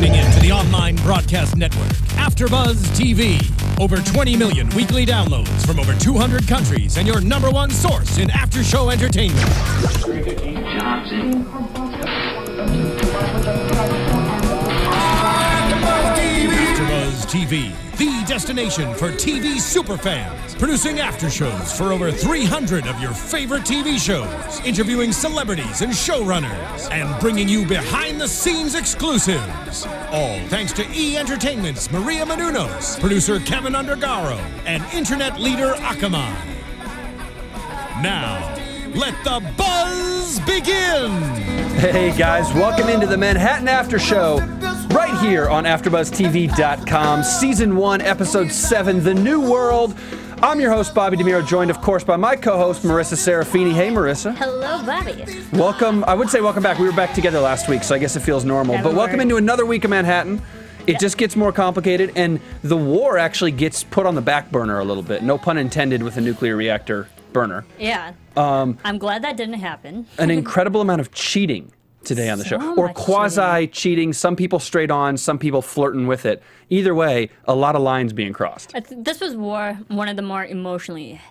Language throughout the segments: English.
tuning in to the online broadcast network, AFTERBUZZ TV. Over 20 million weekly downloads from over 200 countries and your #1 source in after-show entertainment. AFTERBUZZ TV, the destination for TV superfans, producing aftershows for over 300 of your favorite TV shows, interviewing celebrities and showrunners, and bringing you behind-the-scenes exclusives. All thanks to E! Entertainment's Maria Menounos, producer Kevin Undergaro, and internet leader Akamai. Now, let the buzz begin! Hey guys, welcome into the Manhattan After Show, right here on AfterBuzzTV.com, Season 1, Episode 7, The New World. I'm your host, Bobby DeMuro, joined, of course, by my co-host, Marisa Serafini. Hey, Marisa. Hello, Bobby. Welcome. I would say welcome back. We were back together last week, so I guess it feels normal. But welcome into another week of Manhattan. It just gets more complicated, and the war actually gets put on the back burner a little bit. No pun intended with a nuclear reactor burner. Yeah. I'm glad that didn't happen. An incredible amount of cheating today on the show. Or quasi-cheating. Some people straight on, some people flirting with it. Either way, a lot of lines being crossed. This was one of the more emotionally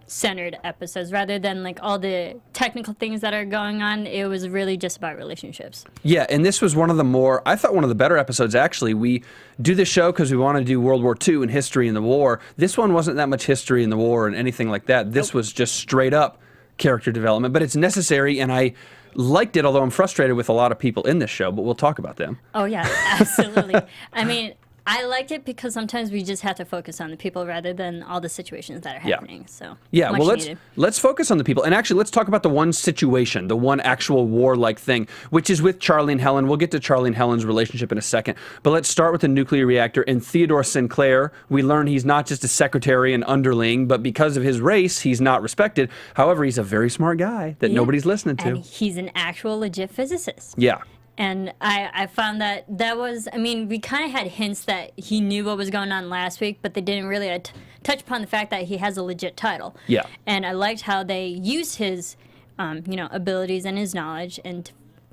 centered episodes. Rather than like all the technical things that are going on, it was really just about relationships. Yeah, and this was one of the more, I thought one of the better episodes actually. We do this show because we want to do World War II and history in the war. This one wasn't that much history in the war and anything like that. This was just straight up character development, but it's necessary, and I liked it, although I'm frustrated with a lot of people in this show, but we'll talk about them. Oh yeah, absolutely. I mean, I liked it because sometimes we just have to focus on the people rather than all the situations that are happening. So yeah, well, let's focus on the people, and actually let's talk about the one situation, the one actual war-like thing, which is with Charlie and Helen. We'll get to Charlie and Helen's relationship in a second, but let's start with the nuclear reactor and Theodore Sinclair. We learn he's not just a secretary and underling, but because of his race, he's not respected. However, he's a very smart guy that nobody's listening to. And he's an actual legit physicist. Yeah. And I found that was, I mean, we kind of had hints that he knew what was going on last week, but they didn't really touch upon the fact that he has a legit title. Yeah. And I liked how they used his, you know, abilities and his knowledge, and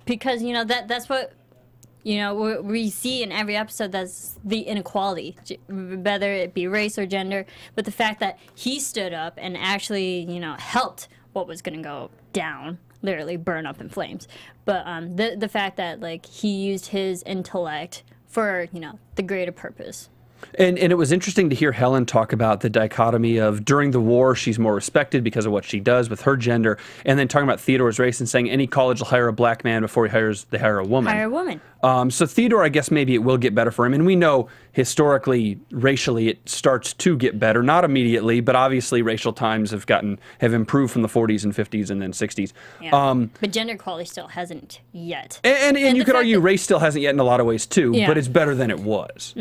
because, you know, that's what, you know, we see in every episode, that's the inequality, whether it be race or gender, but the fact that he stood up and actually, you know, helped what was going to go down. Literally burn up in flames, but the fact that like he used his intellect for, you know, the greater purpose. And it was interesting to hear Helen talk about the dichotomy of during the war she's more respected because of what she does with her gender, and then talking about Theodore's race and saying any college will hire a black man before they hire a woman. Hire a woman. So Theodore, I guess maybe it will get better for him, and we know historically, racially, it starts to get better. Not immediately, but obviously racial times have improved from the 40s and 50s and then 60s. Yeah. But gender equality still hasn't yet. And you could argue race still hasn't yet in a lot of ways too, but it's better than it was.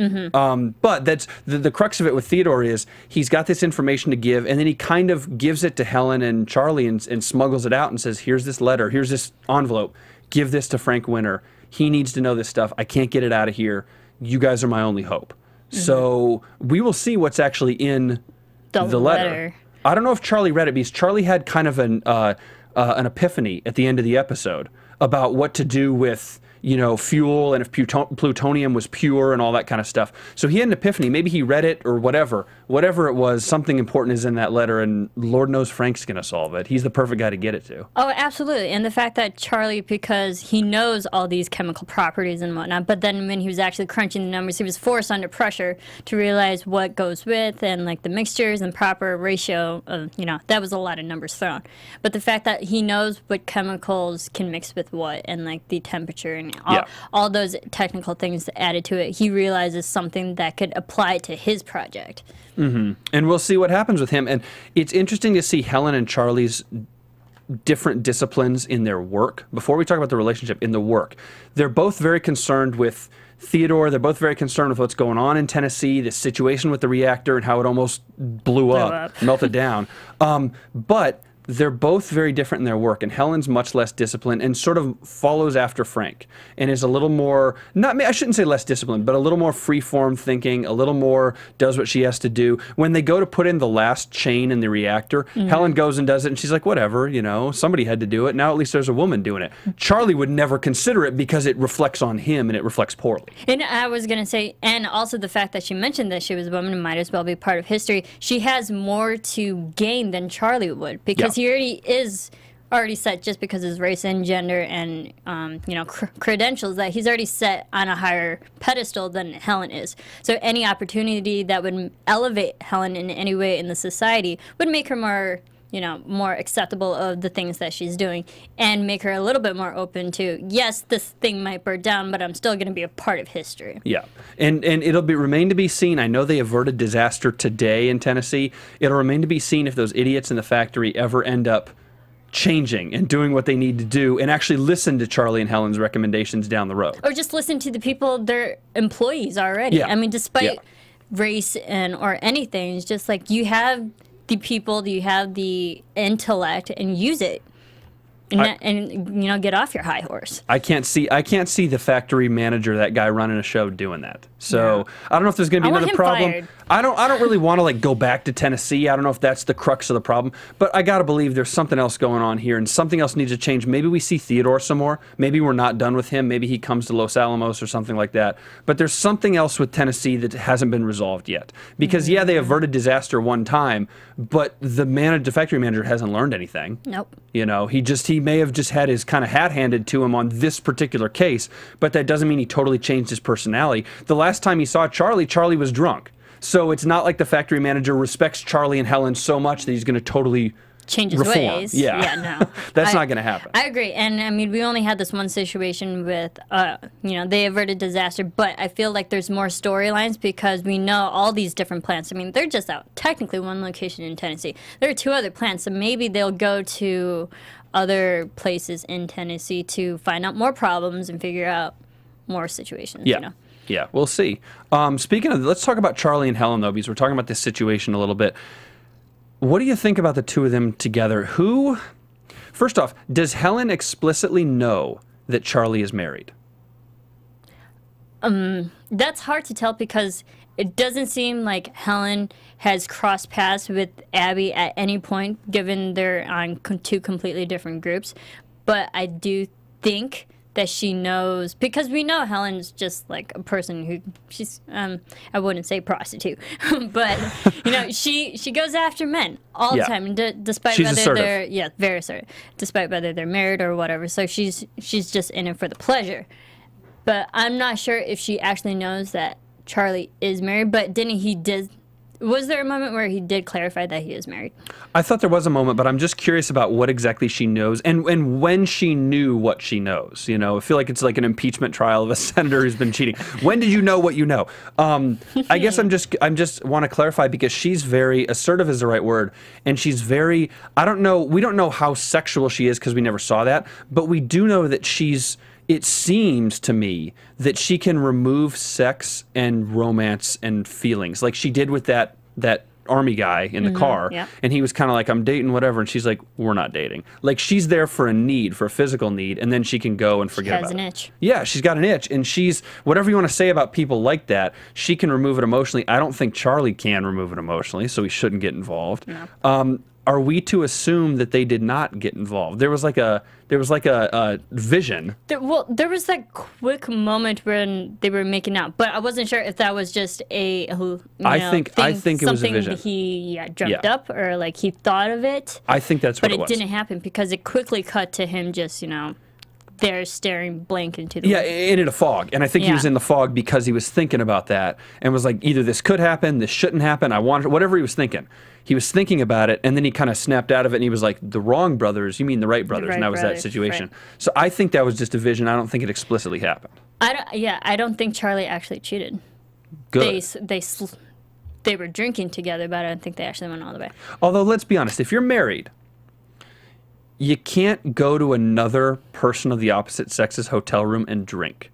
But that's the crux of it with Theodore is he's got this information to give, and then he kind of gives it to Helen and Charlie and smuggles it out and says, here's this letter, here's this envelope, give this to Frank Winter. He needs to know this stuff. I can't get it out of here. You guys are my only hope. So we will see what's actually in the letter. I don't know if Charlie read it because Charlie had kind of an epiphany at the end of the episode about what to do with, you know, fuel and if plutonium was pure and all that kind of stuff. So he had an epiphany. Maybe he read it or whatever. Whatever it was, something important is in that letter, and Lord knows Frank's going to solve it. He's the perfect guy to get it to. Oh, absolutely. And the fact that Charlie, because he knows all these chemical properties and whatnot, but then when he was actually crunching the numbers, he was forced under pressure to realize what goes with and like the mixtures and proper ratio of, you know, that was a lot of numbers thrown. But the fact that he knows what chemicals can mix with what and like the temperature and all those technical things added to it, he realizes something that could apply to his project. And we'll see what happens with him. And it's interesting to see Helen and Charlie's different disciplines in their work. Before we talk about the relationship, in the work, they're both very concerned with Theodore. They're both very concerned with what's going on in Tennessee, the situation with the reactor and how it almost blew up, melted down. But they're both very different in their work, and Helen's much less disciplined and sort of follows after Frank and is a little more, I shouldn't say less disciplined, but a little more free-form thinking, a little more does what she has to do. When they go to put in the last chain in the reactor, Helen goes and does it, and she's like, whatever, you know, somebody had to do it. Now at least there's a woman doing it. Charlie would never consider it because it reflects on him, and it reflects poorly. And I was going to say, and also the fact that she mentioned that she was a woman might as well be part of history. She has more to gain than Charlie would, because he already set, just because of his race and gender and you know, credentials, that he's already set on a higher pedestal than Helen is. So any opportunity that would elevate Helen in any way in the society would make her more, you know, more acceptable of the things that she's doing, and make her a little bit more open to, yes, this thing might burn down, but I'm still going to be a part of history. Yeah, and it'll remain to be seen. I know they averted disaster today in Tennessee. It'll remain to be seen if those idiots in the factory ever end up changing and doing what they need to do and actually listen to Charlie and Helen's recommendations down the road. Or just listen to the people, their employees already. Yeah. I mean, despite race or anything, it's just like, you have the people, you have the intellect, and use it, and you know, get off your high horse. I can't see the factory manager, that guy running a show, doing that. So I don't know if there's going to be another problem. Fired. I don't really want to like go back to Tennessee. I don't know if that's the crux of the problem, but I gotta believe there's something else going on here, and something else needs to change. Maybe we see Theodore some more. Maybe we're not done with him. Maybe he comes to Los Alamos or something like that. But there's something else with Tennessee that hasn't been resolved yet. Because yeah, they averted disaster one time, but the factory manager hasn't learned anything. Nope. You know, he may have just had his kind of hat handed to him on this particular case, but that doesn't mean he totally changed his personality. The last time he saw Charlie, Charlie was drunk. So it's not like the factory manager respects Charlie and Helen so much that he's going to totally change his reform. ways. Yeah, no. That's not going to happen. I agree. And I mean, we only had this one situation with, you know, they averted disaster, but I feel like there's more storylines because we know all these different plants. I mean, they're just out technically one location in Tennessee. There are 2 other plants, so maybe they'll go to other places in Tennessee to find out more problems and figure out more situations. Yeah. You know? Yeah, we'll see. Speaking of, let's talk about Charlie and Helen, though, because we're talking about this situation a little bit. What do you think about the 2 of them together? First off, does Helen explicitly know that Charlie is married? That's hard to tell because it doesn't seem like Helen has crossed paths with Abby at any point, given they're on 2 completely different groups. But I do think that she knows, because we know Helen's just like a person who, she's I wouldn't say prostitute, but you know, she goes after men all the time, despite she's whether assertive. they're very assertive, despite whether they're married or whatever. So she's just in it for the pleasure. But I'm not sure if she actually knows that Charlie is married. But was there a moment where he did clarify that he is married? I thought there was a moment, but I'm just curious about what exactly she knows and when she knew what she knows. You know, I feel like it's like an impeachment trial of a senator who's been cheating. When did you know what you know? I guess I'm just want to clarify because she's very assertive is the right word, and she's very, we don't know how sexual she is because we never saw that, but we do know that it seems to me that she can remove sex and romance and feelings, like she did with that army guy in the car, and he was kind of like, I'm dating whatever, and she's like, we're not dating. Like, she's there for a physical need, and then she can go and forget about it. She has an itch. Yeah, she's got an itch, and whatever you want to say about people like that, she can remove it emotionally. I don't think Charlie can remove it emotionally, so he shouldn't get involved. No. Are we to assume that they did not get involved? There was like a vision. There was that quick moment when they were making out, but I wasn't sure if that was just I think it was a vision. Something he dreamt up, or like he thought of it. I think that's what it was. But it didn't happen because it quickly cut to him just, you know, there staring blank into the wind. In a fog. And I think he was in the fog because he was thinking about that and was like, either this could happen, this shouldn't happen, whatever he was thinking. He was thinking about it, and then he kind of snapped out of it, and he was like, the wrong brothers, you mean the right brothers, and that was that situation. Right. So I think that was just a vision. I don't think it explicitly happened. I don't think Charlie actually cheated. Good. They were drinking together, but I don't think they actually went all the way. Although, let's be honest, if you're married, you can't go to another person of the opposite sex's hotel room and drink.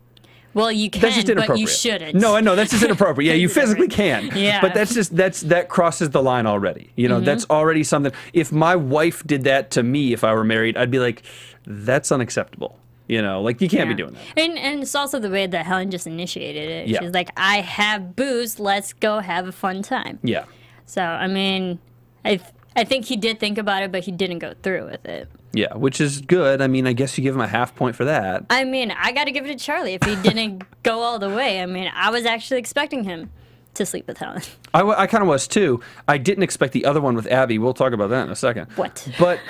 Well, you can, but you shouldn't. No, I know that's just inappropriate. Yeah, you physically can. Yeah. But that crosses the line already. You know, that's already something. If my wife did that to me, if I were married, I'd be like, that's unacceptable. You know, like you can't be doing that. And it's also the way that Helen just initiated it. Yeah. She's like, I have booze. Let's go have a fun time. Yeah. So I mean, I think he did think about it, but he didn't go through with it. Yeah, which is good. I mean, I guess you give him a half point for that. I mean, I got to give it to Charlie if he didn't go all the way. I mean, I was actually expecting him to sleep with Helen. I kind of was too. I didn't expect the other one with Abby. We'll talk about that in a second. What? But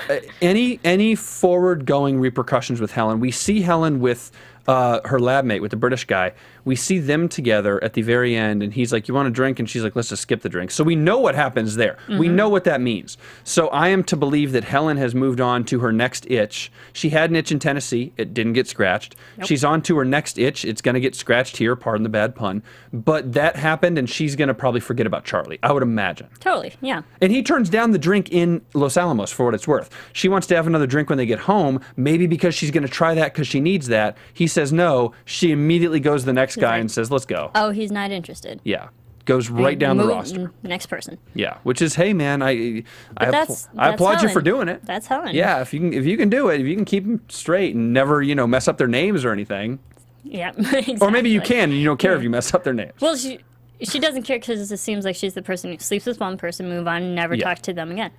any forward-going repercussions with Helen, we see Helen with her lab mate, with the British guy. We see them together at the very end, and he's like, you want a drink? And she's like, let's just skip the drink. So we know what happens there. We know what that means. So I am to believe that Helen has moved on to her next itch. She had an itch in Tennessee. It didn't get scratched. Nope. She's on to her next itch. It's going to get scratched here, pardon the bad pun. But that happened, and she's going to probably forget about Charlie, I would imagine. Totally, yeah. And he turns down the drink in Los Alamos, for what it's worth. She wants to have another drink when they get home, maybe because she's going to try that because she needs that. He says no. She immediately goes to the next guy and says, let's go. Oh, he's not interested. Yeah. Goes right down the roster. Next person. Yeah, which is, hey man, I applaud Helen. you for doing it. That's Helen. Yeah, if you can do it, if you can keep them straight and never, you know, mess up their names or anything. Yeah, exactly. Or maybe you can and you don't care if you mess up their names. Well, she doesn't care because it seems like she's the person who sleeps with one person, move on, and never talk to them again.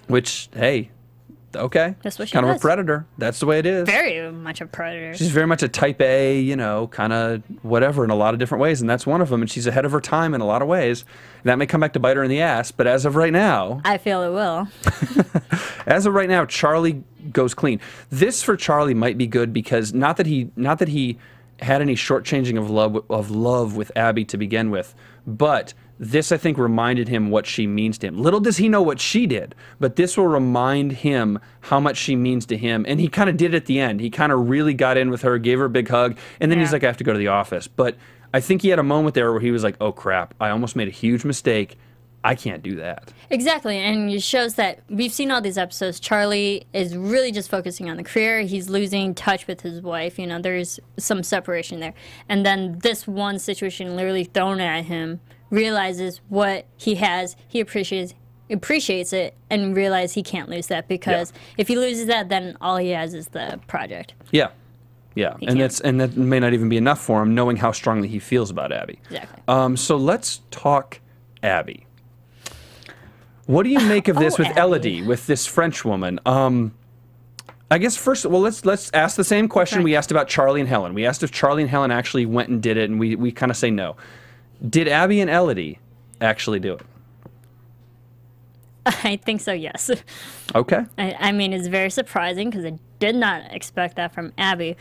Which, hey, okay. That's what she kind does. of a predator. That's the way it is. Very much a predator. She's very much a type A, you know, kind of whatever in a lot of different ways, and that's one of them, and she's ahead of her time in a lot of ways. That may come back to bite her in the ass, but as of right now... I feel it will. As of right now, Charlie goes clean. This for Charlie might be good because not that he had any shortchanging of love with Abby to begin with, but this, I think, reminded him what she means to him. Little does he know what she did, but this will remind him how much she means to him. And he kind of did at the end. He kind of really got in with her, gave her a big hug, and then he's like, I have to go to the office. But I think he had a moment there where he was like, oh, crap, I almost made a huge mistake. I can't do that. Exactly, and it shows that we've seen all these episodes. Charlie is really just focusing on the career. He's losing touch with his wife. You know, there's some separation there. And then this one situation literally thrown at him, realizes what he has, he appreciates it, and realizes he can't lose that because if he loses that, then all he has is the project. Yeah. Yeah, and that may not even be enough for him, knowing how strongly he feels about Abby. Exactly. So let's talk Abby. What do you make of this with Abby. Elodie, with this French woman? I guess first, well, let's ask the same question we asked about Charlie and Helen. We asked if Charlie and Helen actually went and did it, and we kind of say no. Did Abby and Elodie actually do it? I think so, yes. Okay. I mean, it's very surprising because I did not expect that from Abby.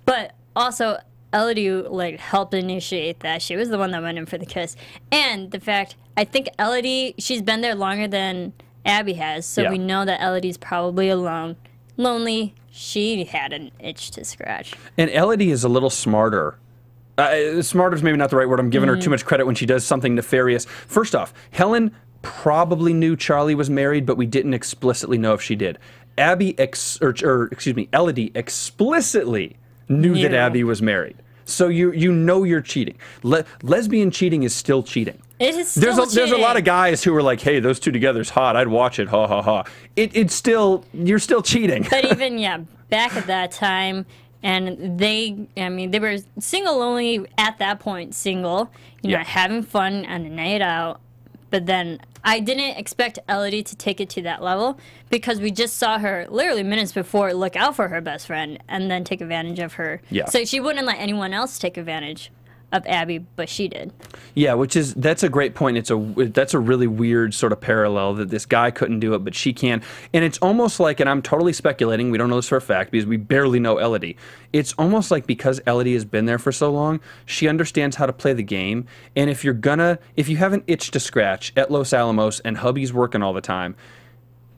But also, Elodie like helped initiate that. She was the one that went in for the kiss. And the fact, I think Elodie, she's been there longer than Abby has, so we know that Elodie's probably alone. Lonely. She had an itch to scratch. And Elodie is a little smarter. Smarter is maybe not the right word. I'm giving her too much credit when she does something nefarious. First off, Helen probably knew Charlie was married, but we didn't explicitly know if she did. Elodie explicitly knew that Abby was married. So you know you're cheating. Lesbian cheating is still cheating. It is still cheating. There's a lot of guys who are like, hey, those two together's hot. I'd watch it. Ha ha ha. It's still, you're still cheating. But even back at that time, and they were single only at that point, single, you know, having fun on a night out. But then I didn't expect Elodie to take it to that level because we just saw her literally minutes before look out for her best friend and then take advantage of her. Yeah. So she wouldn't let anyone else take advantage of Abby, but she did. Yeah, that's a great point. That's a really weird sort of parallel that this guy couldn't do it, but she can. And it's almost like, and I'm totally speculating, we don't know this for a fact because we barely know Elodie. It's almost like because Elodie has been there for so long, she understands how to play the game. And if you have an itch to scratch at Los Alamos and hubby's working all the time,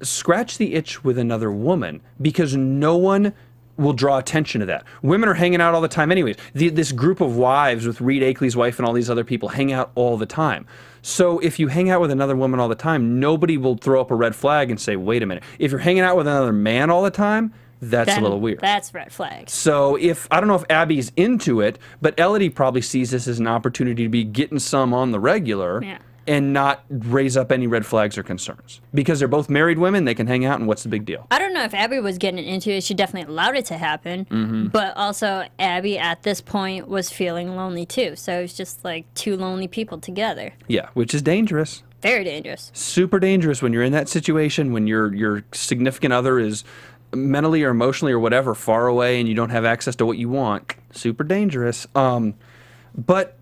scratch the itch with another woman because no one will draw attention to that. Women are hanging out all the time anyways. This group of wives with Reed Akeley's wife and all these other people hang out all the time. So if you hang out with another woman all the time, nobody will throw up a red flag and say, wait a minute. If you're hanging out with another man all the time, that's a little weird. That's red flags. So I don't know if Abby's into it, but Elodie probably sees this as an opportunity to be getting some on the regular and not raise up any red flags or concerns. Because they're both married women, they can hang out, and what's the big deal? I don't know if Abby was getting into it. She definitely allowed it to happen. But also, Abby at this point was feeling lonely too. So it was just like two lonely people together. Yeah, which is dangerous. Very dangerous. Super dangerous when you're in that situation, when your significant other is mentally or emotionally or whatever far away and you don't have access to what you want. Super dangerous. But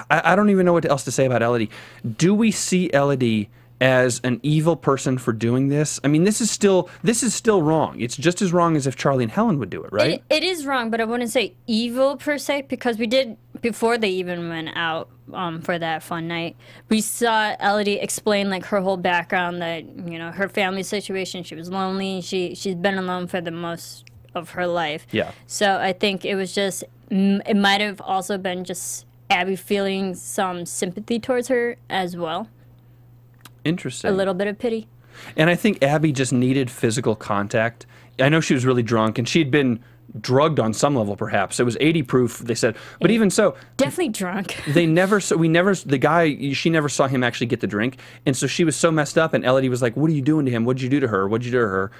I don't even know what else to say about Elodie. Do we see Elodie as an evil person for doing this? I mean, this is still wrong. It's just as wrong as if Charlie and Helen would do it, right? It is wrong, but I wouldn't say evil per se, because we did, before they even went out for that fun night, we saw Elodie explain like her whole background, that, you know, her family situation, she was lonely, she's been alone for the most of her life. Yeah. So I think it was just, it might have also been just Abby feeling some sympathy towards her as well. Interesting. A little bit of pity. And I think Abby just needed physical contact. I know she was really drunk, and she had been drugged on some level, perhaps. It was 80 proof, they said. But even so, definitely drunk. She never saw him actually get the drink. And so she was so messed up, and Elodie was like, what are you doing to him? What'd you do to her? What'd you do to her?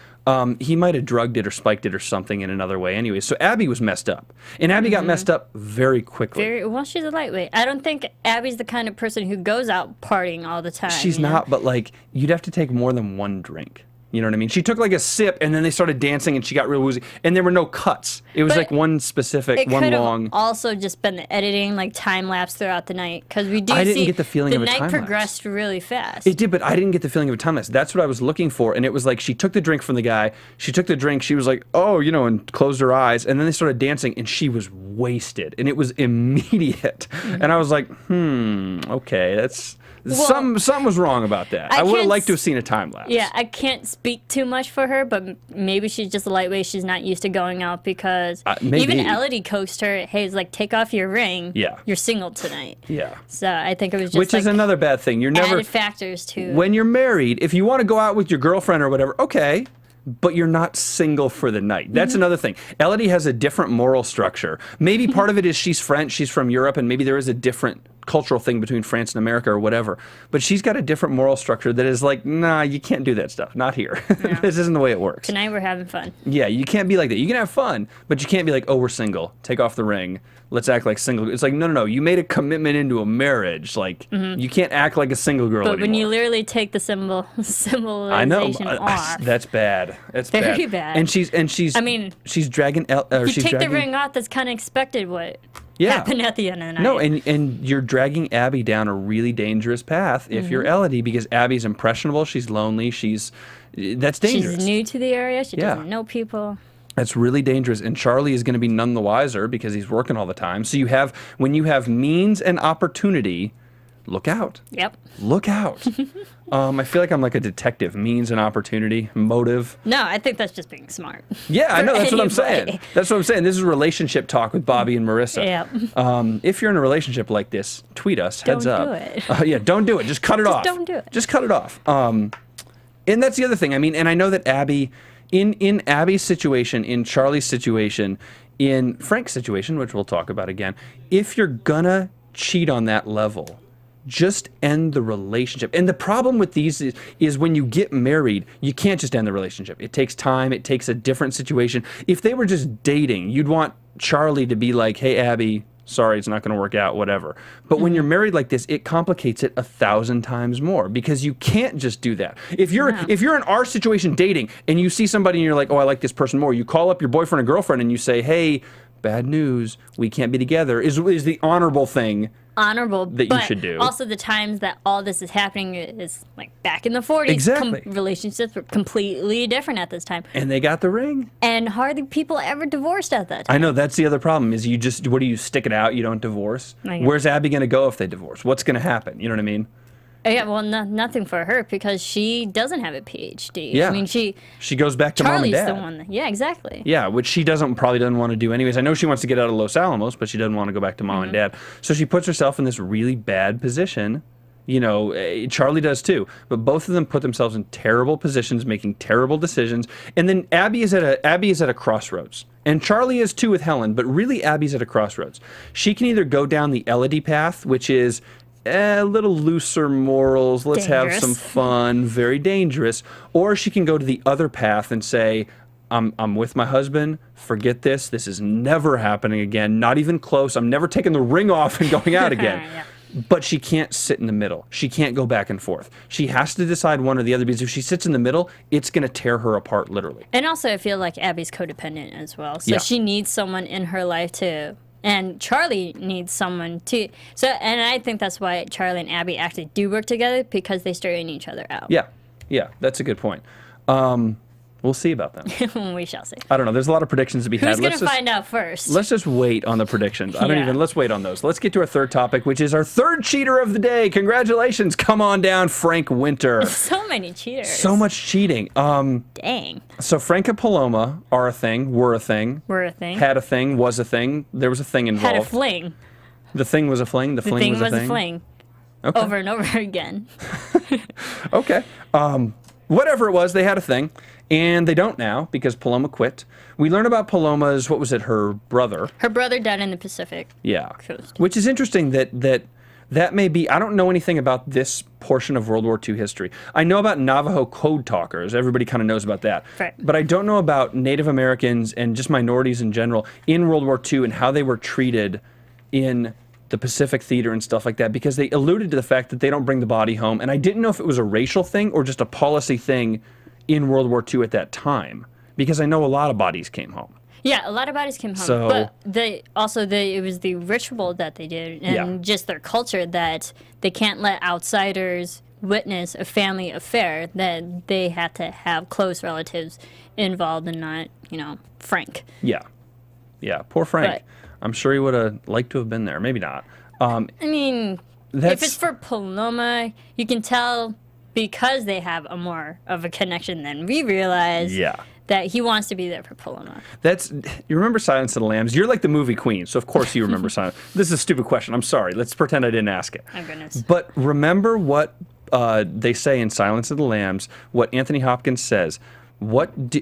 He might have drugged it or spiked it or something in another way anyway. So Abby was messed up. And Abby got messed up very quickly. Well, she's a lightweight. I don't think Abby's the kind of person who goes out partying all the time. She's not, but like, you'd have to take more than one drink. You know what I mean? She took like a sip, and then they started dancing, and she got real woozy. And there were no cuts. It was like one specific, one long. It could have also just been the editing, like time lapse throughout the night, because we do I didn't get the feeling of a time night lapse. progressed really fast. It did, but I didn't get the feeling of a time lapse. That's what I was looking for. And it was like she took the drink from the guy. She took the drink. She was like, oh, you know, and closed her eyes. And then they started dancing, and she was wasted. And it was immediate. And I was like, okay, that's. Well, something was wrong about that. I would have liked to have seen a time lapse. Yeah, I can't speak too much for her, but maybe she's just a lightweight. She's not used to going out, because even Elodie coaxed her. Hey, it's like, take off your ring. Yeah. You're single tonight. Yeah. So I think it was just Which is another bad thing. You're never added factors to. When you're married, if you want to go out with your girlfriend or whatever, okay. But you're not single for the night. That's another thing. Elodie has a different moral structure. Maybe part of it is she's French, she's from Europe, and maybe there is a different cultural thing between France and America or whatever. But she's got a different moral structure that is like, nah, you can't do that stuff. Not here. Yeah. This isn't the way it works. Tonight we're having fun. Yeah, you can't be like that. You can have fun, but you can't be like, oh, we're single. Take off the ring. Let's act like single. It's like, no, no, no. You made a commitment into a marriage. Like, you can't act like a single girl anymore. When you literally take the symbolization I know, off. that's bad. That's very bad. And she's. I mean, she's dragging. You take the ring off. That's kind of expected. What happened at the end of the night? No, and you're dragging Abby down a really dangerous path if you're Elodie, because Abby's impressionable. She's lonely. That's dangerous. She's new to the area. She doesn't know people. That's really dangerous, and Charlie is going to be none the wiser because he's working all the time. So when you have means and opportunity, look out. Yep. Look out. I feel like I'm like a detective. Means and opportunity, motive. No, I think that's just being smart. Yeah, I know. That's what I'm saying. That's what I'm saying. This is relationship talk with Bobby and Marisa. Yep. If you're in a relationship like this, tweet us. Heads up. Don't do it. Yeah, don't do it. Just cut it off. Don't do it. Just cut it off. And that's the other thing. I mean, and I know that Abby. In Abby's situation, in Charlie's situation, in Frank's situation, which we'll talk about again, if you're gonna cheat on that level, just end the relationship. And the problem with these is when you get married, you can't just end the relationship. It takes time. It takes a different situation. If they were just dating, you'd want Charlie to be like, hey, Abby, sorry, it's not going to work out, whatever. But when you're married like this, it complicates it 1,000 times more, because you can't just do that. If you're in our situation dating and you see somebody and you're like, oh, I like this person more, you call up your boyfriend or girlfriend and you say, hey, bad news, we can't be together, is the honorable thing. That you should do. Also, the times that all this is happening is like back in the 40s. Exactly. Relationships were completely different at this time. And they got the ring. And hardly people ever divorced at that time. I know, that's the other problem, is you just, what do you stick it out? You don't divorce? Where's Abby going to go if they divorce? What's going to happen? You know what I mean? Yeah, well, nothing for her, because she doesn't have a PhD. Yeah. I mean, she goes back to mom and dad. Charlie's the one. Yeah, exactly. Yeah, which she probably doesn't want to do anyways. I know she wants to get out of Los Alamos, but she doesn't want to go back to mom and dad. So she puts herself in this really bad position, You know, Charlie does too. But both of them put themselves in terrible positions, making terrible decisions. And then Abby is at a crossroads. And Charlie is too with Helen, but really Abby's at a crossroads. She can either go down the Elodie path, which is a little looser morals, let's have some fun, very dangerous, or she can go to the other path and say, I'm with my husband, forget this is never happening again, not even close, I'm never taking the ring off and going out again. Yeah. But she can't sit in the middle. She can't go back and forth. She has to decide one or the other, because if she sits in the middle, it's going to tear her apart, literally. And also, I feel like Abby's codependent as well. So she needs someone in her life to, and Charlie needs someone to. So, and I think that's why Charlie and Abby actually do work together, because they straighten each other out. Yeah, yeah, that's a good point. We'll see about them. We shall see. I don't know. There's a lot of predictions to be had. Who's going to find out first? Let's just wait on the predictions. Let's wait on those. Let's get to our third topic, which is our third cheater of the day. Congratulations. Come on down, Frank Winter. So many cheaters. So much cheating. Dang. So Frank and Paloma are a thing, were a thing. Were a thing. Had a thing, was a thing. There was a thing involved. Had a fling. The thing was a fling. The fling was a thing. The thing was a fling. Okay. Over and over again. Okay. Whatever it was, they had a thing. And they don't now, because Paloma quit. We learn about Paloma's, what was it, her brother. Her brother died in the Pacific. Yeah. Coast. Which is interesting that may be, I don't know anything about this portion of World War II history. I know about Navajo code talkers. Everybody kind of knows about that. Right. But I don't know about Native Americans and just minorities in general in World War II and how they were treated in the Pacific Theater and stuff like that, because they alluded to the fact that they don't bring the body home. And I didn't know if it was a racial thing or just a policy thing in World War II at that time, because I know a lot of bodies came home. Yeah, a lot of bodies came home. So, but it was the ritual that they did, and just their culture, that they can't let outsiders witness a family affair, that they had to have close relatives involved and not, Frank. Yeah. Yeah, poor Frank. But I'm sure he would have liked to have been there. Maybe not. I mean, if it's for Paloma, you can tell, because they have a more of a connection than we realize, that he wants to be there for Paloma. You remember Silence of the Lambs? You're like the movie queen, so of course you remember Silence. This is a stupid question. I'm sorry. Let's pretend I didn't ask it. Oh, goodness. But remember what they say in Silence of the Lambs, what Anthony Hopkins says.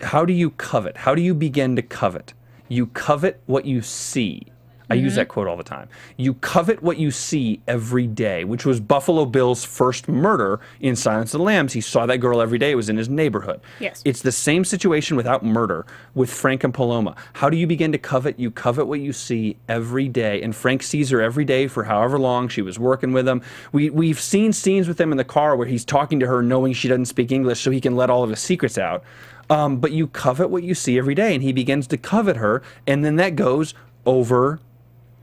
How do you covet? How do you begin to covet? You covet what you see. I use that quote all the time. You covet what you see every day, which was Buffalo Bill's first murder in Silence of the Lambs. He saw that girl every day. It was in his neighborhood. Yes. It's the same situation without murder with Frank and Paloma. How do you begin to covet? You covet what you see every day. And Frank sees her every day for however long she was working with him. We've seen scenes with him in the car where he's talking to her knowing she doesn't speak English so he can let all of his secrets out. But you covet what you see every day, and he begins to covet her, and then that goes over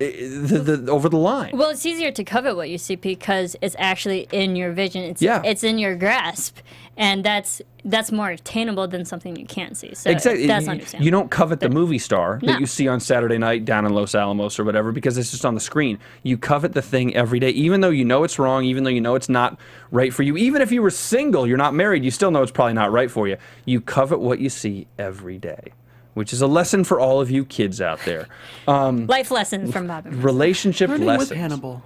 over the line. Well, it's easier to covet what you see because it's actually in your vision. It's in your grasp, and that's more attainable than something you can't see. So exactly. That's understandable. You don't covet the movie star that you see on Saturday night down in Los Alamos or whatever because it's just on the screen. You covet the thing every day, even though you know it's wrong, even though you know it's not right for you. Even if you were single, you're not married, you still know it's probably not right for you. You covet what you see every day, which is a lesson for all of you kids out there. Life lessons from Bob and Marisa. Relationship Learning lessons. with Hannibal.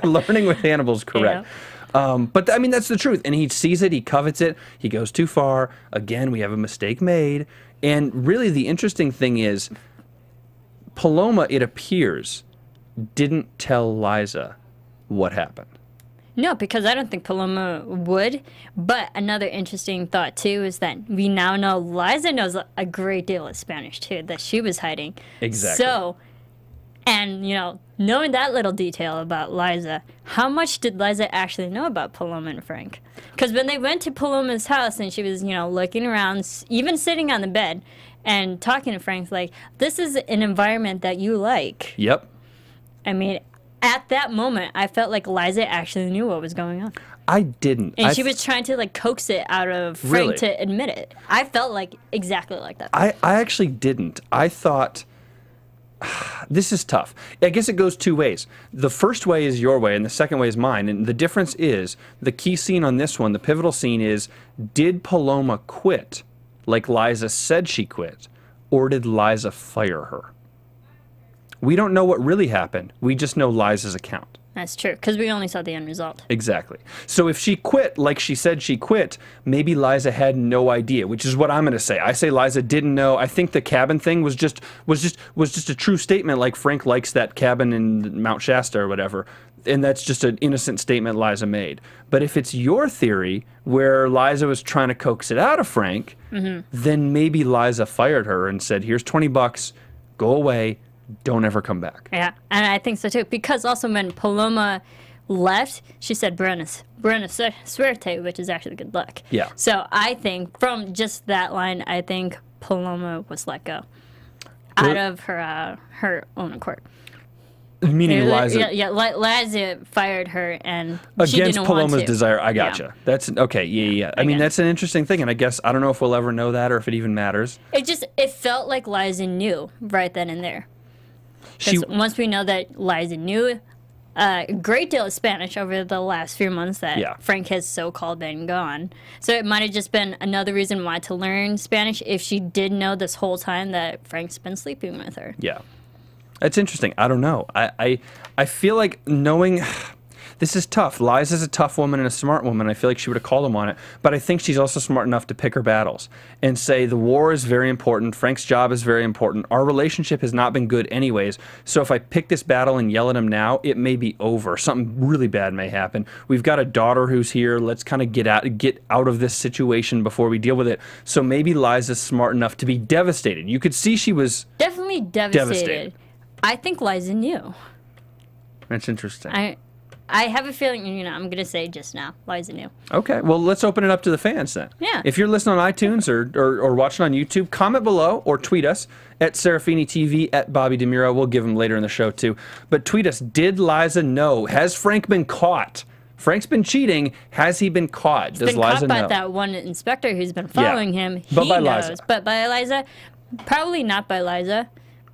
Learning with Hannibal is correct. Yeah. But I mean, that's the truth. And he sees it, he covets it, he goes too far. Again, we have a mistake made. And really the interesting thing is, Paloma, it appears, didn't tell Liza what happened. No, because I don't think Paloma would. But another interesting thought, too, is that we now know Liza knows a great deal of Spanish, too, that she was hiding. Exactly. So, and, knowing that little detail about Liza, how much did Liza actually know about Paloma and Frank? Because when they went to Paloma's house and she was, looking around, even sitting on the bed and talking to Frank, like, this is an environment that you like. Yep. I mean, at that moment, I felt like Liza actually knew what was going on. I didn't. And she was trying to, coax it out of Frank to admit it. I felt like exactly like that. I actually didn't. I thought, this is tough. I guess it goes two ways. The first way is your way, and the second way is mine. And the difference is, the key scene on this one, the pivotal scene is, did Paloma quit like Liza said she quit, or did Liza fire her? We don't know what really happened. We just know Liza's account. That's true, because we only saw the end result. Exactly. So if she quit, like she said she quit, maybe Liza had no idea, which is what I'm going to say. I say Liza didn't know. I think the cabin thing was just a true statement, like Frank likes that cabin in Mount Shasta or whatever. And that's just an innocent statement Liza made. But if it's your theory, where Liza was trying to coax it out of Frank, then maybe Liza fired her and said, here's $20, go away, don't ever come back. Yeah, and I think so too. Because also when Paloma left, she said buena suerte, which is actually good luck. Yeah. So I think from just that line, I think Paloma was let go out of her own accord. Meaning Liza. Yeah, Liza fired her and she against didn't Paloma's want to. desire. I gotcha. Yeah. That's okay. Yeah. I mean, that's an interesting thing, and I guess I don't know if we'll ever know that or if it even matters. It felt like Liza knew right then and there. Once we know that Liza knew a great deal of Spanish over the last few months that Frank has so-called been gone. So it might have just been another reason why to learn Spanish if she did know this whole time that Frank's been sleeping with her. Yeah. That's interesting. I don't know. I feel like knowing... This is tough. Liza's a tough woman and a smart woman. I feel like she would have called him on it. But I think she's also smart enough to pick her battles and say the war is very important. Frank's job is very important. Our relationship has not been good anyways. So if I pick this battle and yell at him now, it may be over. Something really bad may happen. We've got a daughter who's here. Let's kind of get out of this situation before we deal with it. So maybe Liza's smart enough to be devastated. You could see she was definitely devastated. I think Liza knew. That's interesting. I have a feeling, I'm going to say just now, Liza knew. Okay, well, let's open it up to the fans then. Yeah. If you're listening on iTunes or watching on YouTube, comment below or tweet us at Serafini TV, at Bobby DeMuro. We'll give him later in the show, too. But tweet us, did Liza know? Has Frank been caught? Frank's been cheating. Has he been caught? He's Does been Liza caught by know? that one inspector who's been following him. But He by knows. Liza. But by Liza, probably not by Liza,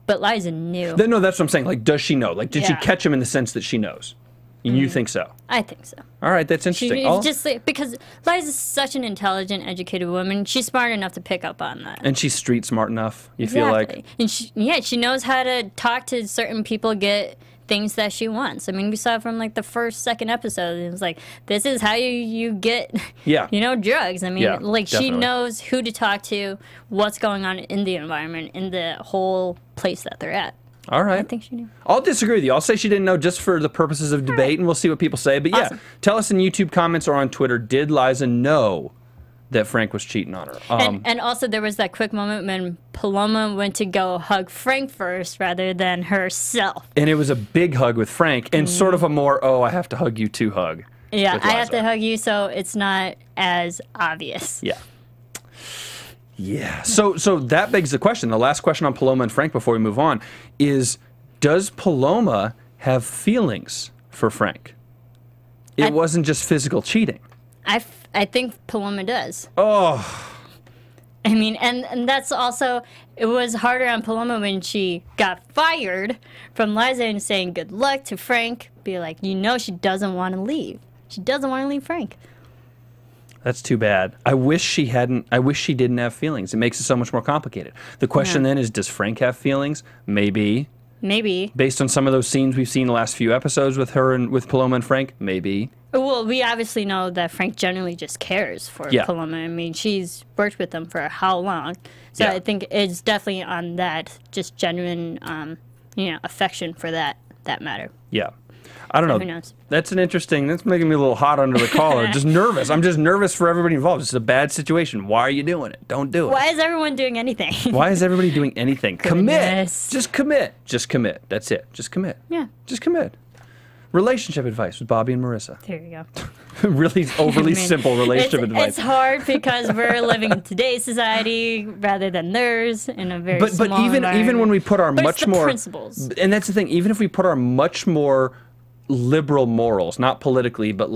but Liza knew. No, that's what I'm saying. Like, does she know? Like, did she Yeah. catch him in the sense that she knows? You think so? I think so. All right, that's interesting. Because Liza's such an intelligent, educated woman. She's smart enough to pick up on that. And she's street smart enough, you feel like? And she knows how to talk to certain people, get things that she wants. I mean, we saw from like the second episode. It was like, this is how you get, drugs. I mean, she knows who to talk to, what's going on in the environment, in the whole place that they're at. All right. I think she knew. I'll disagree with you. I'll say she didn't know just for the purposes of debate, and we'll see what people say. But yeah, tell us in YouTube comments or on Twitter, did Liza know that Frank was cheating on her? And also there was that quick moment when Paloma went to go hug Frank first rather than herself. And it was a big hug with Frank and sort of a more, oh, I have to hug you too hug. Yeah, I have to hug you so it's not as obvious. Yeah. Yeah. So that begs the question. The last question on Paloma and Frank before we move on is, does Paloma have feelings for Frank? It wasn't just physical cheating. I think Paloma does. Oh. I mean, and that's also, it was harder on Paloma when she got fired from Liza and saying good luck to Frank. Be like, she doesn't want to leave. She doesn't want to leave Frank. That's too bad. I wish she didn't have feelings. It makes it so much more complicated. The question then is, does Frank have feelings? Maybe. Maybe. Based on some of those scenes we've seen the last few episodes with her and with Paloma and Frank? Maybe. Well, we obviously know that Frank generally just cares for Paloma. I mean, she's worked with them for how long? So I think it's definitely on that just genuine, affection for that matter. Yeah. I don't know. Who knows? That's making me a little hot under the collar. Just nervous. I'm just nervous for everybody involved. It's a bad situation. Why are you doing it? Don't do it. Why is everyone doing anything? Why is everybody doing anything? Commit. Goodness. Just commit. Just commit. That's it. Just commit. Yeah. Just commit. Relationship advice with Bobby and Marisa. There you go. Really overly simple relationship advice. It's hard because we're living in today's society rather than theirs in a very small But even when we put our much more principles. And that's the thing, even if we put our much more liberal morals, not politically, but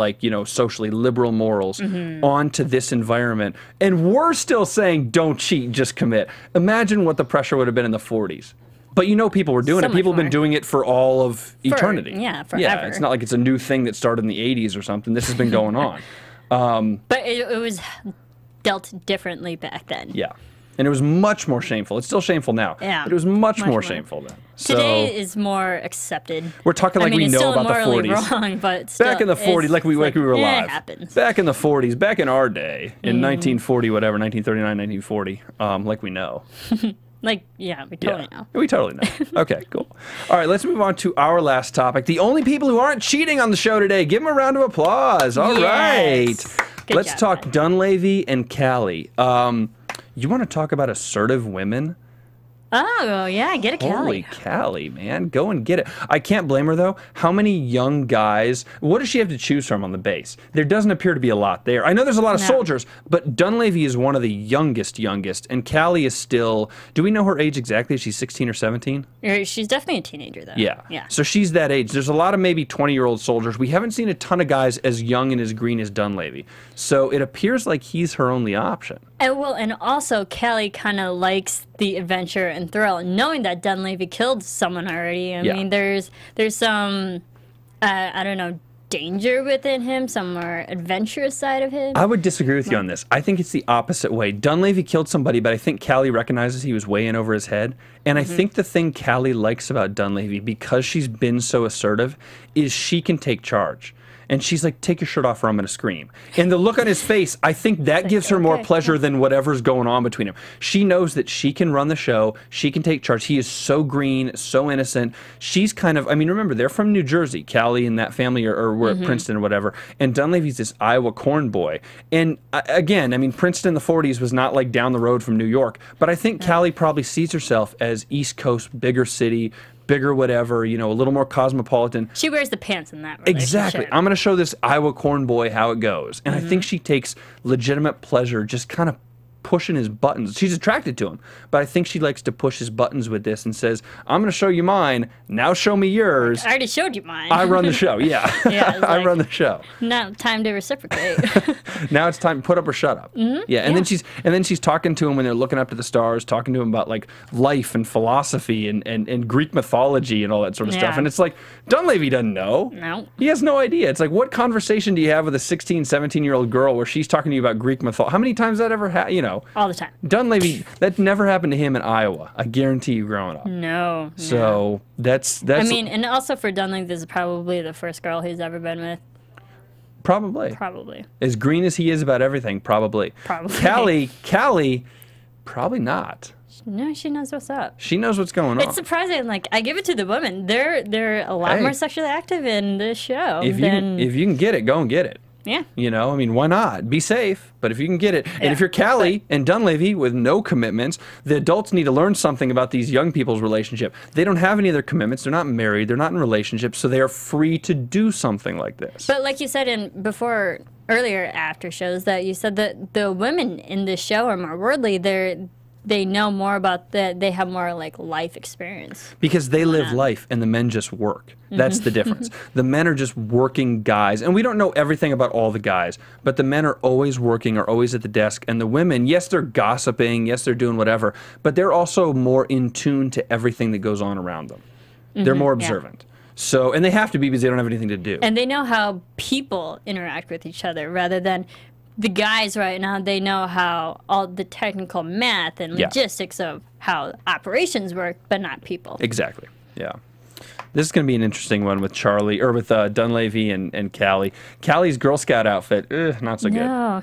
socially liberal morals onto this environment, and we're still saying don't cheat, just commit. Imagine what the pressure would have been in the 40s. But people were doing it. People have been doing it for all of eternity. Forever. Yeah, it's not like it's a new thing that started in the 80s or something. This has been going on. But it was dealt differently back then. Yeah. And it was much more shameful. It's still shameful now. Yeah. But it was much more shameful then. Today is more accepted. We're talking like we know about the 40s. It's still morally wrong, but still, back in the 40s, like we were alive. It happens. Back in the 40s, back in our day, in 1940, whatever, 1939, 1940, like we know. Like, yeah, we totally know. We totally know. Okay, cool. All right, let's move on to our last topic. The only people who aren't cheating on the show today. Give them a round of applause. All right. Good Let's job, talk Ben. Dunleavy and Callie. You want to talk about assertive women? Oh, yeah, get a Holy Callie. Callie, man. Go and get it. I can't blame her, though. How many young guys, what does she have to choose from on the base? There doesn't appear to be a lot there. I know there's a lot of soldiers, but Dunleavy is one of the youngest, and Callie is still, do we know her age exactly? Is she 16 or 17? She's definitely a teenager, though. Yeah. Yeah. So she's that age. There's a lot of maybe 20-year-old soldiers. We haven't seen a ton of guys as young and as green as Dunleavy. So it appears like he's her only option. And also, Callie kind of likes the adventure and thrill, knowing that Dunleavy killed someone already. I mean, there's some, I don't know, danger within him, some more adventurous side of him. I would disagree with you on this. I think it's the opposite way. Dunleavy killed somebody, but I think Callie recognizes he was way in over his head. And I think the thing Callie likes about Dunleavy, because she's been so assertive, is she can take charge. And she's like, take your shirt off or I'm going to scream. And the look on his face, I think that gives her more pleasure than whatever's going on between them. She knows that she can run the show. She can take charge. He is so green, so innocent. She's kind of, I mean, remember, they're from New Jersey. Callie and that family are were at Princeton or whatever. And Dunleavy's this Iowa corn boy. And again, I mean, Princeton in the 40s was not like down the road from New York. But I think Callie probably sees herself as East Coast, bigger city, bigger whatever, you know, a little more cosmopolitan. She wears the pants in that relationship. Exactly. I'm going to show this Iowa corn boy how it goes. And I think she takes legitimate pleasure just kind of pushing his buttons. She's attracted to him, but I think she likes to push his buttons with this and says, I'm going to show you mine. Now show me yours. I already showed you mine. I run the show. Yeah. I run the show. Now time to reciprocate. Now it's time to put up or shut up. Yeah. And then she's talking to him when they're looking up to the stars, talking to him about like life and philosophy and Greek mythology and all that sort of stuff. And it's like, Dunleavy doesn't know. No. He has no idea. It's like, what conversation do you have with a 16, 17-year-old girl where she's talking to you about Greek mythology? How many times that ever happened? You know. All the time. Dunleavy, that never happened to him in Iowa. I guarantee you growing up. No. So that's. I mean, and also for Dunleavy, this is probably the first girl he's ever been with. Probably. Probably. As green as he is about everything, probably. Probably. Callie, probably not. No, she knows what's up. She knows what's going on. It's surprising. Like, I give it to the women. They're a lot more sexually active in this show. If you can get it, go and get it. Yeah. You know, I mean, why not? Be safe, but if you can get it. And if you're Callie and Dunleavy with no commitments, the adults need to learn something about these young people's relationship. They don't have any other commitments. They're not married. They're not in relationships, so they are free to do something like this. But like you said earlier after shows, that you said that the women in this show are more worldly. They know more about they have more like life experience. Because they live life and the men just work. That's the difference. The men are just working guys. And we don't know everything about all the guys, but the men are always working, are always at the desk. And the women, yes, they're gossiping, yes, they're doing whatever, but they're also more in tune to everything that goes on around them. They're more observant. So, and they have to be because they don't have anything to do. And they know how people interact with each other rather than the guys right now. They know how all the technical math and logistics of how operations work, but not people. Exactly. Yeah. This is going to be an interesting one with Charlie, or with Dunleavy and Callie. Callie's Girl Scout outfit, not so good. No,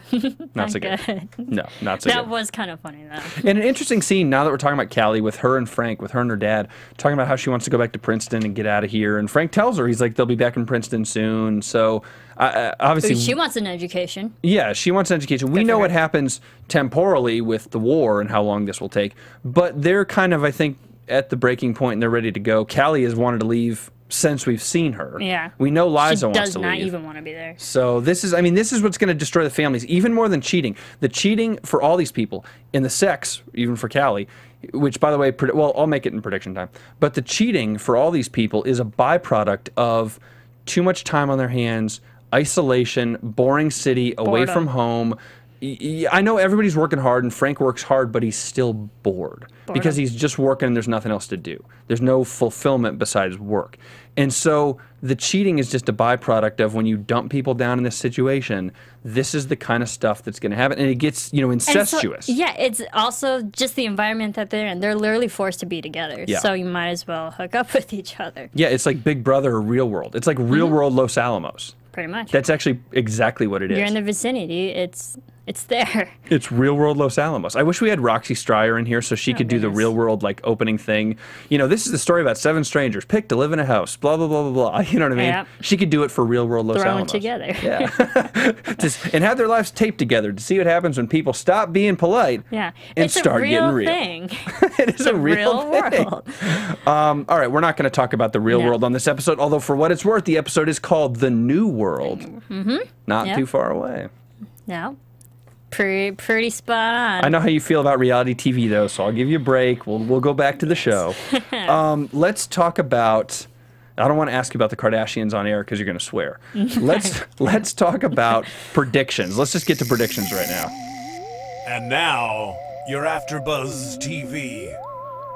not so good. No, not so good. That was kind of funny, though. And an interesting scene, now that we're talking about Callie, with her and Frank, with her and her dad, talking about how she wants to go back to Princeton and get out of here. And Frank tells her, he's like, they'll be back in Princeton soon. So, obviously... She wants an education. Yeah, she wants an education. We know what happens temporally with the war and how long this will take. But they're kind of, I think, at the breaking point and they're ready to go. Callie has wanted to leave since we've seen her. Yeah. We know Liza wants to leave. She does not even want to be there. So this is, I mean, this is what's going to destroy the families, even more than cheating. The cheating for all these people, and the sex, even for Callie, which, by the way, well, I'll make it in prediction time. But the cheating for all these people is a byproduct of too much time on their hands, isolation, boring city, away from home, I know everybody's working hard, and Frank works hard, but he's still bored because he's just working and there's nothing else to do. There's no fulfillment besides work. And so the cheating is just a byproduct of when you dump people down in this situation, this is the kind of stuff that's going to happen. And it gets, you know, incestuous. So, yeah, it's also just the environment that they're in. They're literally forced to be together. Yeah. So you might as well hook up with each other. Yeah, it's like Big Brother or Real World. It's like Real World Los Alamos. Pretty much. That's actually exactly what it is. You're in the vicinity. It's there. It's Real World Los Alamos. I wish we had Roxy Stryer in here so she could do the Real World like opening thing. You know, this is the story about 7 strangers picked to live in a house. Blah blah blah blah blah. You know what I mean? Yeah. She could do it for Real World Los Alamos. Throw them together. Yeah. And have their lives taped together to see what happens when people stop being polite. Yeah. And start getting real. Thing. It is a real thing. World. All right, we're not going to talk about the real world on this episode. Although for what it's worth, the episode is called The New World. Not too far away. No. Pretty spot on. I know how you feel about reality TV, though, so I'll give you a break. We'll go back to the show. Let's talk about... I don't want to ask you about the Kardashians on air because you're going to swear. Let's talk about predictions. Let's just get to predictions right now. And now, your AFTERBUZZ TV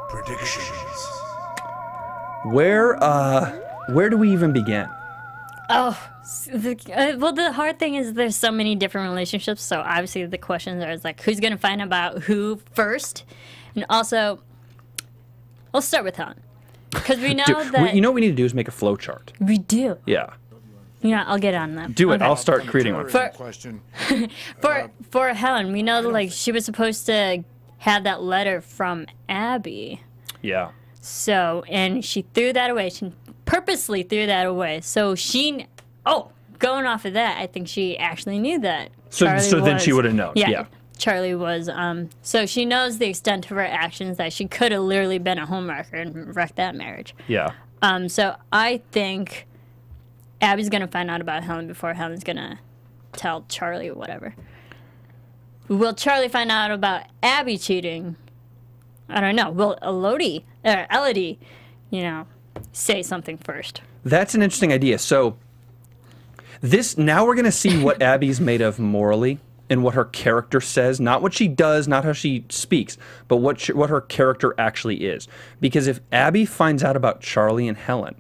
predictions. Where do we even begin? Oh, well, the hard thing is there's so many different relationships, so obviously the questions are like, who's going to find out about who first? And also, let's start with Helen. Because we know that... You know what we need to do is make a flow chart. We do. Yeah. Yeah, I'll get on that. Do it. I'll start creating one. For Helen, we know that, like, she was supposed to have that letter from Abby. Yeah. So, and she threw that away. She purposely threw that away. So she... Oh, going off of that, I think she actually knew that. So then she would have known. Yeah. Charlie was, so she knows the extent of her actions, that she could have literally been a homewrecker and wrecked that marriage. Yeah. So I think Abby's going to find out about Helen before Helen's going to tell Charlie or whatever. Will Charlie find out about Abby cheating? I don't know. Will Elodie, you know, say something first? That's an interesting idea. So now we're going to see what Abby's made of morally and what her character says, not what she does, not how she speaks, but what her character actually is. Because if Abby finds out about Charlie and Helen,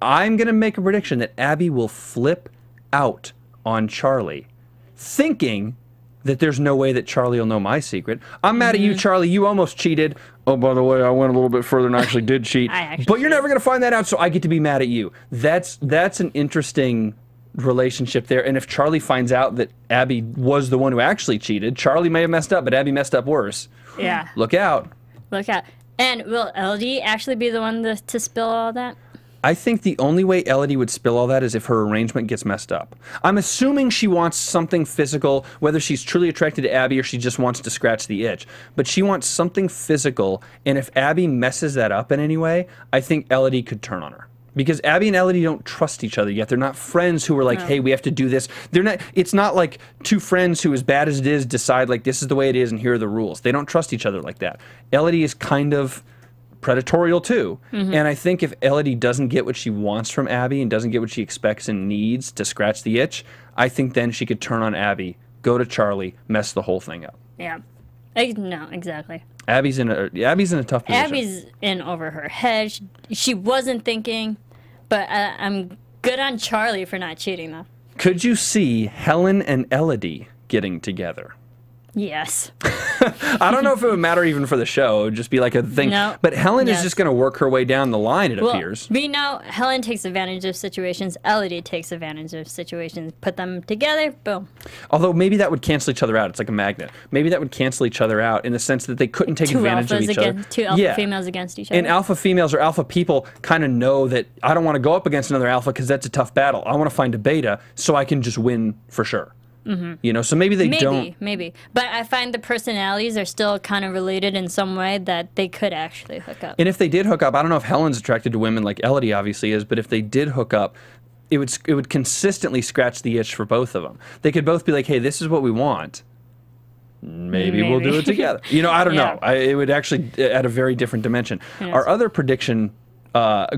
I'm going to make a prediction that Abby will flip out on Charlie, thinking that there's no way that Charlie will know my secret. I'm mad at you, Charlie. You almost cheated. Oh, by the way, I went a little bit further and actually did cheat. But you're never going to find that out, so I get to be mad at you. That's an interesting relationship there. And if Charlie finds out that Abby was the one who actually cheated, Charlie may have messed up, but Abby messed up worse. Yeah. Look out. Look out. And will Elodie actually be the one to spill all that? I think the only way Elodie would spill all that is if her arrangement gets messed up. I'm assuming she wants something physical, whether she's truly attracted to Abby or she just wants to scratch the itch. But she wants something physical, and if Abby messes that up in any way, I think Elodie could turn on her. Because Abby and Elodie don't trust each other yet. They're not friends who are like, hey, we have to do this. They're not. It's not like two friends who, as bad as it is, decide like this is the way it is and here are the rules. They don't trust each other like that. Elodie is kind of predatorial too. And I think if Elodie doesn't get what she wants from Abby and doesn't get what she expects and needs to scratch the itch, I think then she could turn on Abby, go to Charlie, mess the whole thing up. Yeah. No, exactly. Abby's in a tough position. Abby's in over her head. She wasn't thinking, but I'm good on Charlie for not cheating, though. Could you see Helen and Elodie getting together? Yes. I don't know if it would matter even for the show. It would just be like a thing. No. But Helen is just going to work her way down the line, it appears. We know Helen takes advantage of situations. Elodie takes advantage of situations. Put them together, boom. Although maybe that would cancel each other out. It's like a magnet. Maybe that would cancel each other out in the sense that they couldn't take advantage of each other. Two alpha females against each other. And alpha females or alpha people kind of know that I don't want to go up against another alpha because that's a tough battle. I want to find a beta so I can just win for sure. You know, so maybe they don't. Maybe. But I find the personalities are still kind of related in some way that they could actually hook up. And if they did hook up, I don't know if Helen's attracted to women like Elodie obviously is, but if they did hook up, it would consistently scratch the itch for both of them. They could both be like, hey, this is what we want. Maybe we'll do it together. You know, I don't know. It would actually add a very different dimension. Our other prediction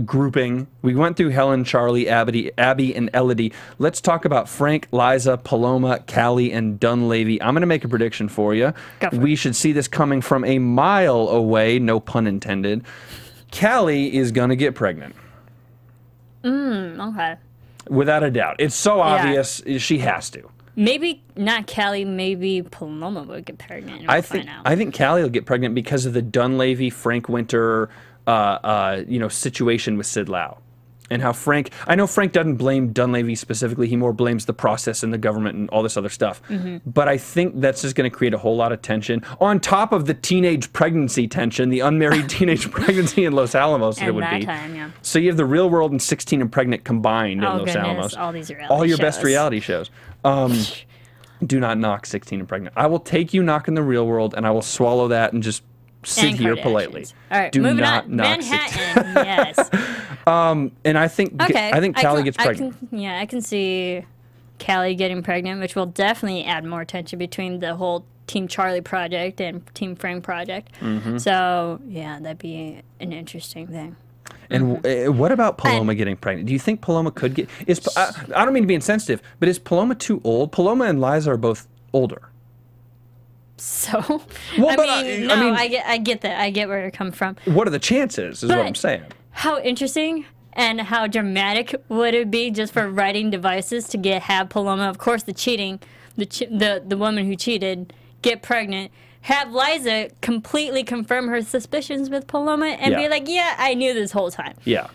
grouping. We went through Helen, Charlie, Abby, and Elodie. Let's talk about Frank, Liza, Paloma, Callie, and Dunleavy. I'm going to make a prediction for you. We should see this coming from a mile away, no pun intended. Callie is going to get pregnant. Okay. Without a doubt. It's so obvious. She has to. Maybe not Callie, maybe Paloma would get pregnant. I think Callie will get pregnant because of the Dunleavy, Frank Winter situation with Sid Lau. And how Frank, I know Frank doesn't blame Dunleavy specifically, he more blames the process and the government and all this other stuff. But I think that's just going to create a whole lot of tension, on top of the teenage pregnancy tension, the unmarried teenage pregnancy in Los Alamos that it would be. So you have the Real World and 16 and Pregnant combined in Los Alamos. All these reality all your shows. Best reality shows. Do not knock 16 and Pregnant. I will take you knocking the Real World, and I will swallow that and just sit here politely. All right, do moving not on. knock Manhattan, yes. And I think Callie gets pregnant. I can see Callie getting pregnant, which will definitely add more tension between the whole Team Charlie project and Team Frank project. So yeah, that'd be an interesting thing. And what about Paloma getting pregnant? Do you think Paloma could get? I don't mean to be insensitive, but is Paloma too old? Paloma and Liza are both older. So, well, I get that. I get where it comes from. What are the chances, is what I'm saying. How interesting and how dramatic would it be just for writing devices to have Paloma, of course, the woman who cheated, get pregnant, have Liza completely confirm her suspicions with Paloma and be like, yeah, I knew this whole time. Yeah.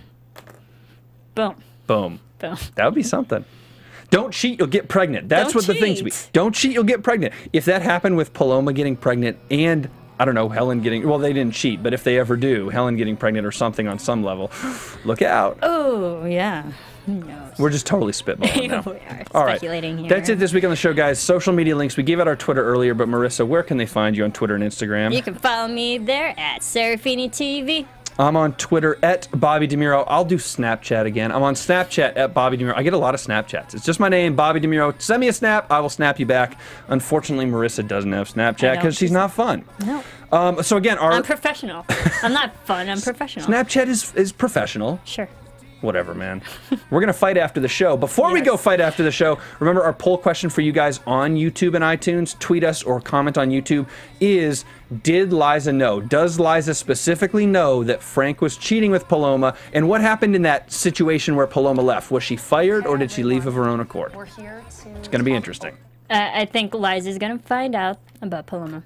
Boom. Boom. Boom. That would be something. Don't cheat, you'll get pregnant. That's what the thing's be. Don't cheat, you'll get pregnant. If that happened with Paloma getting pregnant and, I don't know, Helen getting, well, they didn't cheat, but if they ever do, Helen getting pregnant or something on some level, look out. Oh, yeah. Who knows? We're just totally spitballing now. We are speculating here. That's it this week on the show, guys. Social media links. We gave out our Twitter earlier, but Marissa, where can they find you on Twitter and Instagram? You can follow me there at Serafini TV. I'm on Twitter at Bobby DeMuro. I'll do Snapchat again. I'm on Snapchat at Bobby DeMuro. I get a lot of Snapchats. It's just my name, Bobby DeMuro. Send me a snap. I will snap you back. Unfortunately, Marissa doesn't have Snapchat because she's not fun. No. So again, I'm professional. I'm not fun. I'm professional. Snapchat is professional. Sure. Whatever, man. We're going to fight after the show. Before we go fight after the show, remember our poll question for you guys on YouTube and iTunes, tweet us or comment on YouTube, is, did Liza know? Does Liza specifically know that Frank was cheating with Paloma? And what happened in that situation where Paloma left? Was she fired or did she leave of her own accord? It's going to be interesting. I think Liza's going to find out about Paloma.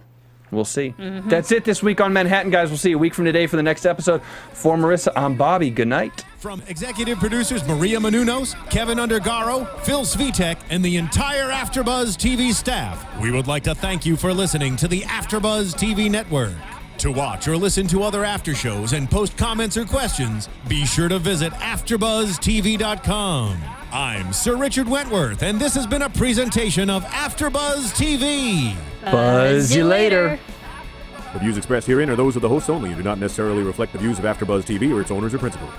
We'll see. That's it this week on Manhattan, guys. We'll see you a week from today for the next episode. For Marissa, I'm Bobby. Good night. From executive producers Maria Menounos, Kevin Undergaro, Phil Svitek, and the entire AfterBuzz TV staff, we would like to thank you for listening to the AfterBuzz TV network. To watch or listen to other after shows and post comments or questions, be sure to visit AfterBuzzTV.com. I'm Sir Richard Wentworth, and this has been a presentation of AfterBuzz TV. Buzz you later. The views expressed herein are those of the hosts only and do not necessarily reflect the views of AfterBuzz TV or its owners or principals.